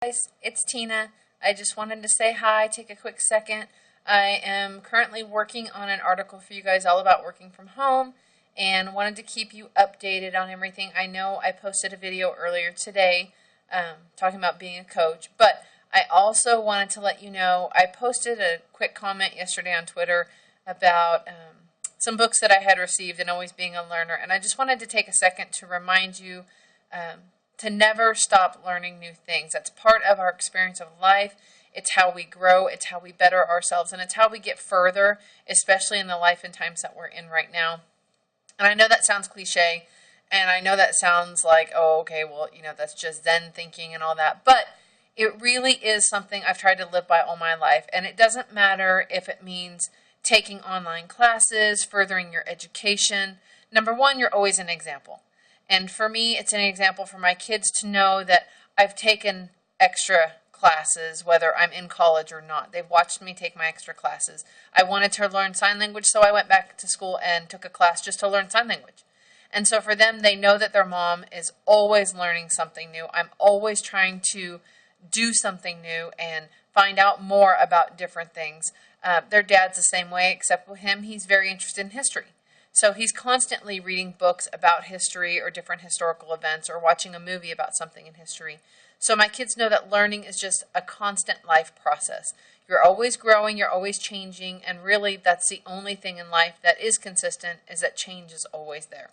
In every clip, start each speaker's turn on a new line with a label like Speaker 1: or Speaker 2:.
Speaker 1: Guys, it's Tina. I just wanted to say hi, take a quick second. I am currently working on an article for you guys all about working from home and wanted to keep you updated on everything. I know I posted a video earlier today talking about being a coach, but I also wanted to let you know I posted a quick comment yesterday on Twitter about some books that I had received and always being a learner, and I just wanted to take a second to remind you to never stop learning new things. That's part of our experience of life. It's how we grow, it's how we better ourselves, and it's how we get further, especially in the life and times that we're in right now. And I know that sounds cliche, and I know that sounds like, oh, okay, well, that's just Zen thinking and all that, but it really is something I've tried to live by all my life, and it doesn't matter if it means taking online classes, furthering your education. Number one, you're always an example. And for me, it's an example for my kids to know that I've taken extra classes, whether I'm in college or not. They've watched me take my extra classes. I wanted to learn sign language, so I went back to school and took a class just to learn sign language. And so for them, they know that their mom is always learning something new. I'm always trying to do something new and find out more about different things. Their dad's the same way, except with him, he's very interested in history. So he's constantly reading books about history or different historical events or watching a movie about something in history. So my kids know that learning is just a constant life process. You're always growing, you're always changing, and really that's the only thing in life that is consistent, is that change is always there.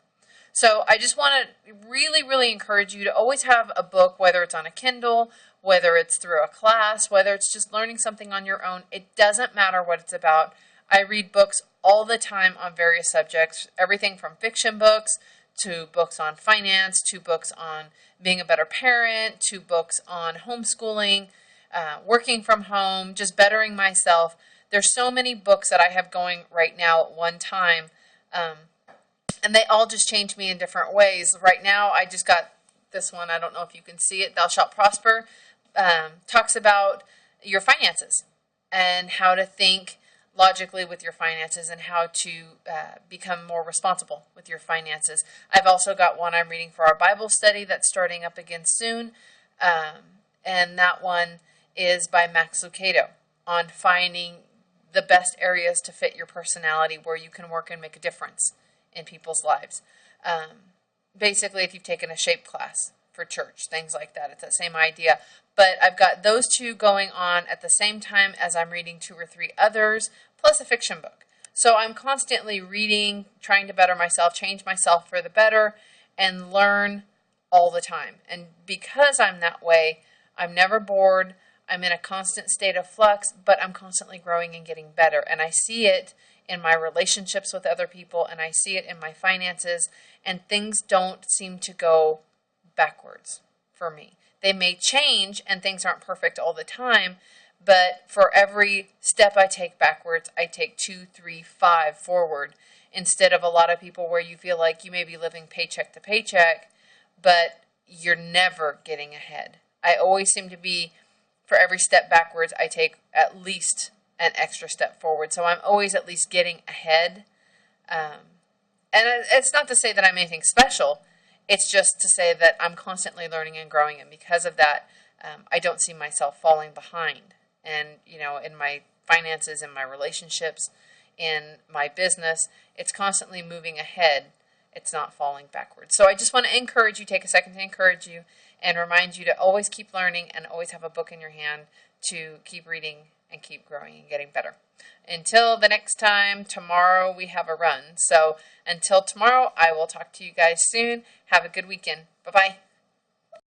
Speaker 1: So I just want to really, really encourage you to always have a book, whether it's on a Kindle, whether it's through a class, whether it's just learning something on your own. It doesn't matter what it's about. I read books all the time on various subjects, everything from fiction books to books on finance, to books on being a better parent, to books on homeschooling, working from home, just bettering myself. There's so many books that I have going right now at one time, and they all just change me in different ways. Right now, I just got this one. I don't know if you can see it. Thou Shalt Prosper talks about your finances and how to think logically with your finances and how to become more responsible with your finances. I've also got one I'm reading for our Bible study that's starting up again soon, and that one is by Max Lucado on finding the best areas to fit your personality where you can work and make a difference in people's lives. Basically, if you've taken a shape class for church, things like that, it's that same idea. But I've got those two going on at the same time as I'm reading 2 or 3 others, plus a fiction book. So I'm constantly reading, trying to better myself, change myself for the better, and learn all the time. And because I'm that way, I'm never bored. I'm in a constant state of flux, but I'm constantly growing and getting better. And I see it in my relationships with other people, and I see it in my finances, and things don't seem to go backwards for me. They may change and things aren't perfect all the time, but for every step I take backwards, I take 2, 3, 5 forward, instead of a lot of people where you feel like you may be living paycheck to paycheck, but you're never getting ahead. I always seem to be, for every step backwards, I take at least an extra step forward. So I'm always at least getting ahead. And it's not to say that I'm anything special. It's just to say that I'm constantly learning and growing, and because of that, I don't see myself falling behind. And, in my finances, in my relationships, in my business, it's constantly moving ahead. It's not falling backwards. So I just want to encourage you, take a second to encourage you, and remind you to always keep learning and always have a book in your hand to keep reading and keep growing and getting better. Until the next time, tomorrow we have a run. So until tomorrow, I will talk to you guys soon. Have a good weekend. Bye-bye.